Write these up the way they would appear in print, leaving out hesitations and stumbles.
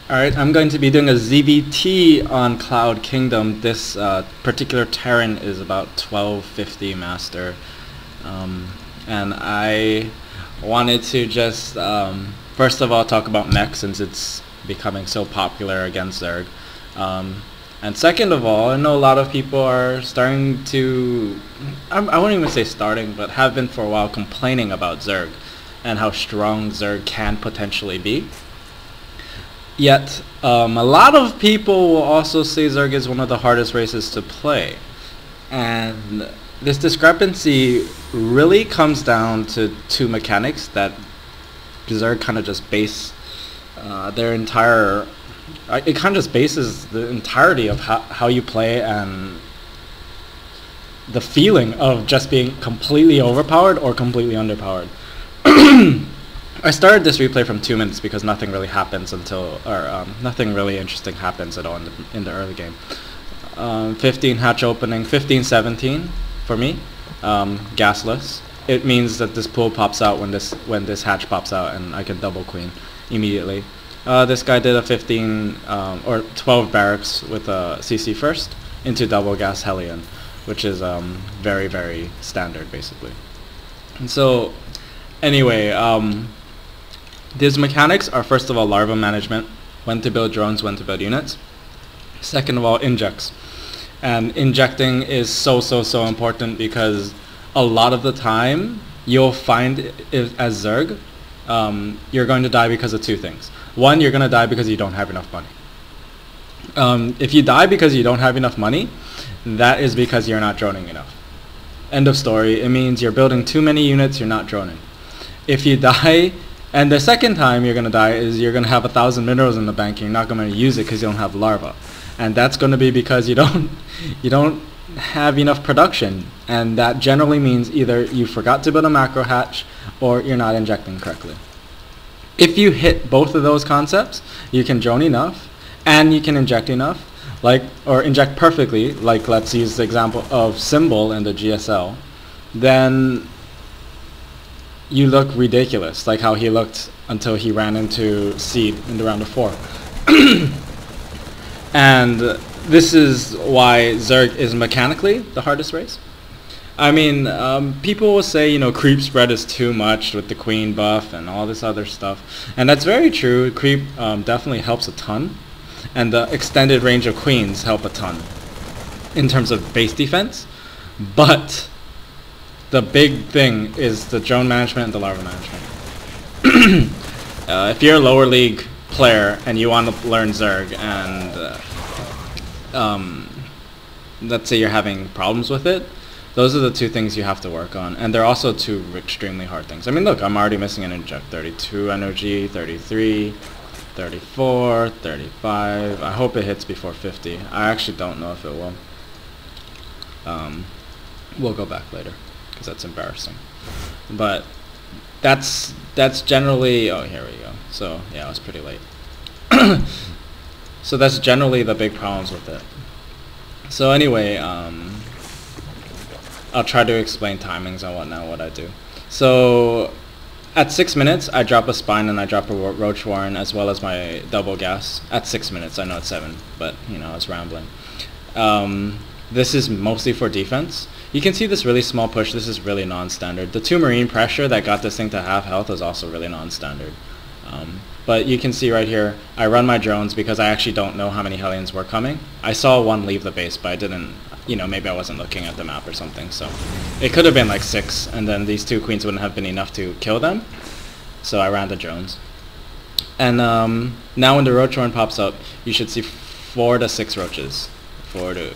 Alright, I'm going to be doing a ZvT on Cloud Kingdom. This particular Terran is about 1250 master. And I wanted to just, first of all, talk about mech since it's becoming so popular against Zerg. And second of all, I know a lot of people are starting to, I won't even say starting, but have been for a while complaining about Zerg and how strong Zerg can potentially be. Yet, a lot of people will also say Zerg is one of the hardest races to play. And this discrepancy really comes down to two mechanics that Zerg kind of just base their entire... it kind of just bases the entirety of how you play and the feeling of just being completely overpowered or completely underpowered. I started this replay from 2 minutes because nothing really happens until, nothing really interesting happens at all in the early game. 15 hatch opening, 15-17 for me, gasless. It means that this pool pops out when this hatch pops out, and I can double queen immediately. This guy did a 15 or 12 barracks with a CC first into double gas Hellion, which is very, very standard basically. And so anyway, these mechanics are first of all larva management, when to build drones, when to build units. Second of all, injects. And injecting is so important because a lot of the time you'll find as Zerg, you're going to die because of two things. One, you're going to die because you don't have enough money. If you die because you don't have enough money, that is because you're not droning enough. End of story. It means you're building too many units, you're not droning. If you die, and the second time you're going to die is you're going to have 1,000 minerals in the bank and you're not going to use it because you don't have larva. And that's going to be because you don't have enough production. And that generally means either you forgot to build a macro hatch or you're not injecting correctly. If you hit both of those concepts, you can drone enough and you can inject enough, or inject perfectly, like let's use the example of Symbol in the GSL, then you look ridiculous, like how he looked until he ran into Seed in the round of 4. And this is why Zerg is mechanically the hardest race. I mean, people will say, you know, creep spread is too much with the queen buff and all this other stuff. And that's very true. Creep definitely helps a ton. And the extended range of queens help a ton in terms of base defense. But the big thing is the drone management and the larva management. If you're a lower league player and you want to learn Zerg and let's say you're having problems with it, those are the two things you have to work on. And they're also two extremely hard things. I mean, look, I'm already missing an inject. 32 energy, 33, 34, 35. I hope it hits before 50. I actually don't know if it will. We'll go back later, because that's embarrassing. But that's generally, oh, here we go. So yeah, it was pretty late. So that's generally the big problems with it. So anyway, I'll try to explain timings and whatnot, what I do. So at 6 minutes, I drop a spine and I drop a roach warren as well as my double gas. At 6 minutes, I know it's 7, but you know, I was rambling. This is mostly for defense. You can see this really small push. This is really non-standard. The 2 marine pressure that got this thing to half health is also really non-standard. But you can see right here, I run my drones because I actually don't know how many Hellions were coming. I saw one leave the base, but I didn't, you know, maybe I wasn't looking at the map or something. So it could have been like 6, and then these 2 queens wouldn't have been enough to kill them. So I ran the drones. And now when the roach horn pops up, you should see 4 to 6 roaches. 4 to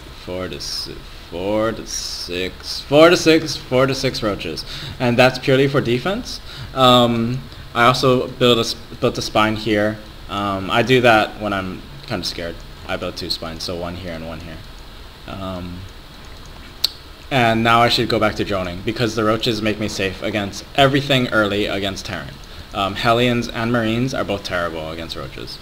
6 roaches, and that's purely for defense. I also built a spine here. I do that when I'm kind of scared. I built 2 spines, so 1 here and 1 here. And now I should go back to droning because the roaches make me safe against everything early against Terran. Hellions and Marines are both terrible against roaches.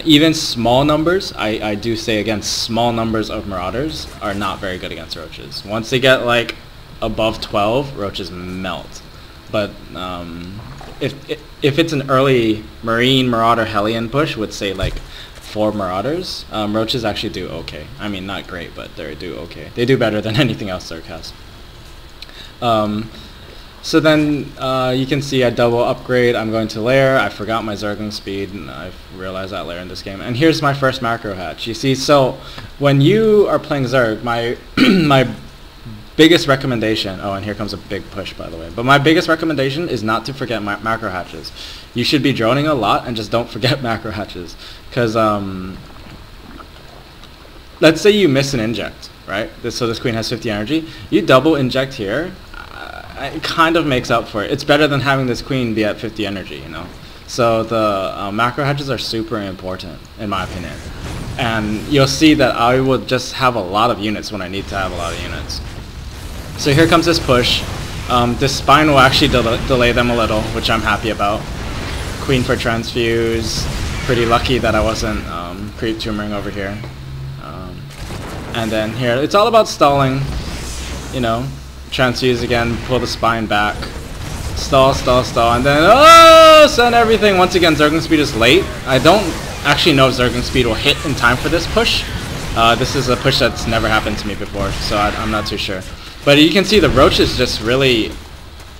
Even small numbers, I do say again, small numbers of Marauders are not very good against roaches. Once they get like above 12, roaches melt. But if it's an early Marine, Marauder, Hellion push with say like 4 Marauders, Roaches actually do okay. I mean, not great, but they do okay. They do better than anything else Zerg has. So then you can see I double upgrade. I'm going to lair. I forgot my Zergling speed, and I've realized that layer in this game. And here's my first macro hatch. You see, so when you are playing Zerg, my my biggest recommendation, oh, and here comes a big push, by the way, but my biggest recommendation is not to forget macro hatches. You should be droning a lot and just don't forget macro hatches, because let's say you miss an inject, right? So this queen has 50 energy. You double inject here, it kind of makes up for it. It's better than having this queen be at 50 energy, you know? So the macro hatches are super important, in my opinion. And you'll see that I will just have a lot of units when I need to have a lot of units. So here comes this push. This spine will actually delay them a little, which I'm happy about. Queen for transfuse. Pretty lucky that I wasn't creep tumoring over here. And then here, it's all about stalling. You know, transfuse again, pull the spine back. Stall, stall, stall, and then, oh, send everything. Once again, Zergling speed is late. I don't actually know if Zergling speed will hit in time for this push. This is a push that's never happened to me before, so I'm not too sure. But you can see the Roaches just really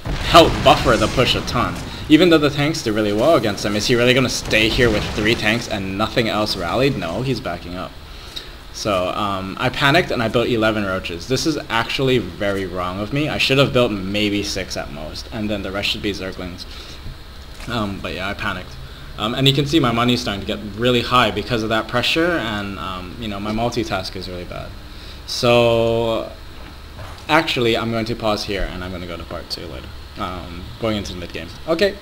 help buffer the push a ton. Even though the tanks did really well against him, is he really going to stay here with 3 tanks and nothing else rallied? No, he's backing up. So I panicked and I built 11 Roaches. This is actually very wrong of me. I should have built maybe 6 at most, and then the rest should be Zerglings. But yeah, I panicked. And you can see my money's starting to get really high because of that pressure, and you know, my multitask is really bad. So actually, I'm going to pause here, and I'm going to go to part 2 later, going into the mid game. Okay.